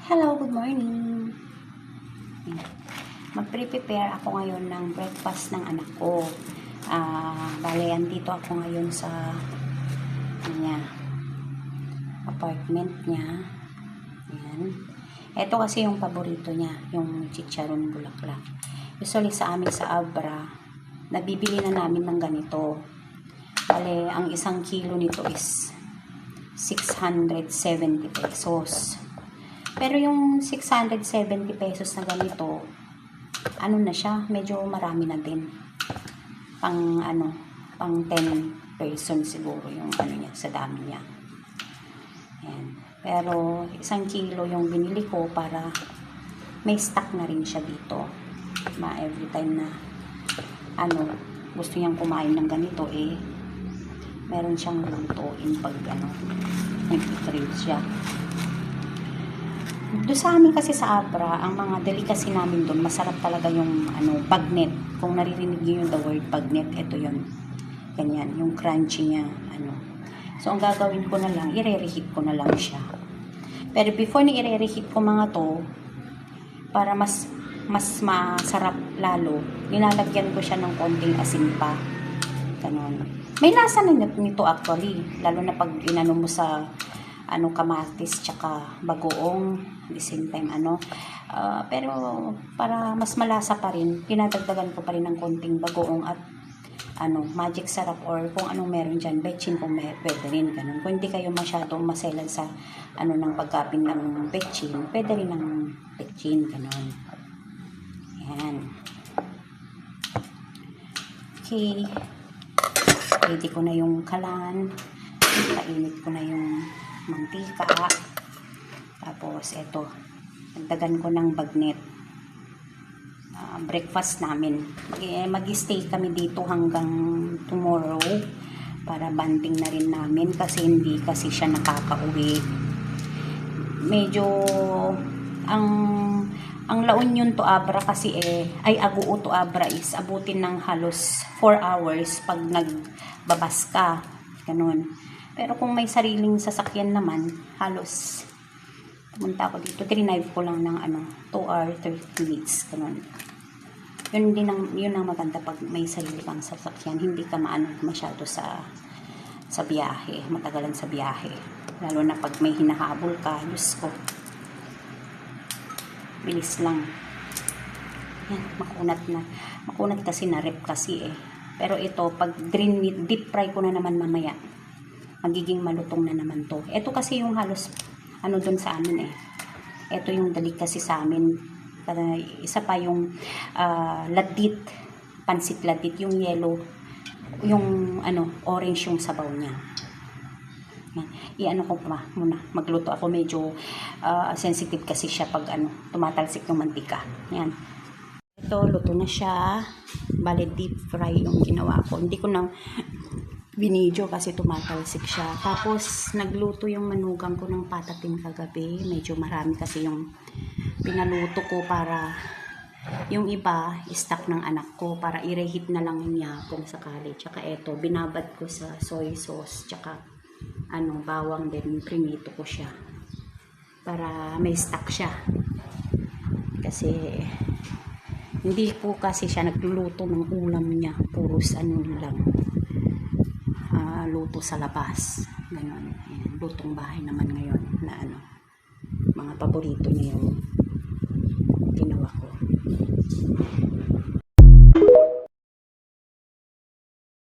Hello, good morning. Magpre-prepare ako ngayon ng breakfast ng anak ko. Bale, andito ako ngayon sa apartment niya. Ayan. Ito kasi yung paborito niya, yung chicharon bulaklak. Usually sa amin sa Abra, nabibili na namin ng ganito. Bale, ang isang kilo nito is 670 pesos. Pero yung 670 pesos na ganito, ano na siya, medyo marami na din. Pang 10 person siguro yung niya, sa dami niya. Ayan. Pero isang kilo yung binili ko para may stock na rin siya dito. Every time na gusto niyang kumain ng ganito, meron siyang lutuin pag nag-crave siya. Doon sa amin kasi sa Abra, ang mga delicacy namin doon, masarap talaga yung bagnet. Kung naririnig niyo yung the word bagnet, ito yun. Ganyan, yung crunchy niya. So, ang gagawin ko na lang, i-reheat ko na lang siya. Pero before ni i-reheat ko mga to, para mas masarap lalo, nilalagyan ko siya ng konting asin pa. Ganon. May lasa na nito actually, lalo na pag inano mo sa kamatis tsaka bagoong at the same time pero para mas malasa pa rin, pinadagdagan ko pa rin ng konting bagoong at magic sarap or kung anong meron dyan, betchin kung pwede rin, ganun. Kung hindi kayo masyadong maselan sa ng pagkapin ng betchin, pwede rin ng betchin, ganun. Ayan. Okay, ready ko na yung kalan, kainit ko na yung mantika, tapos eto, nagdagan ko ng bagnet. Breakfast namin, mag-stay kami dito hanggang tomorrow para banding na rin namin kasi hindi kasi siya nakakauwi. Medyo ang La Union to Abra kasi ay Agoo to Abra is abutin ng halos 4 hours pag nagbabas ka, ganun. Pero kung may sariling sasakyan naman, halos pumunta ako dito, trinave ko lang ng 2 hours 30 minutes, ganun. Yun ang maganda pag may sarili kang sasakyan, hindi ka masyado sa biyahe, matagalan sa biyahe. Lalo na pag may hinahabol ka, Diyos ko. Bilis lang. Yan, makunat kasi na rep kasi Pero ito, pag deep fry ko na naman mamaya, magiging malutong na naman to. Ito kasi yung halos doon sa amin Ito yung delicacy sa amin. Isa pa yung ladit, pansit ladit, yung yellow, yung orange yung sabaw niya. I-ano ko pa muna, magluto ako, medyo sensitive kasi siya pag tumatalsik yung mantika. Yan. Ito, luto na siya. Bale, deep fry yung ginawa ko. Hindi ko na binidyo kasi tumatalsik siya. Tapos, nagluto yung manugang ko ng patatim kagabi. Medyo marami kasi yung pinaluto ko para yung iba, stock ng anak ko para i-reheat na lang niya kung sakali. Tsaka eto, binabad ko sa soy sauce. Tsaka bawang din, prinito ko siya para may stock siya. Kasi hindi po kasi siya nagluluto ng ulam niya. Puros lang. Luto sa labas. Ganon. Lutong bahay naman ngayon na mga paborito niya yung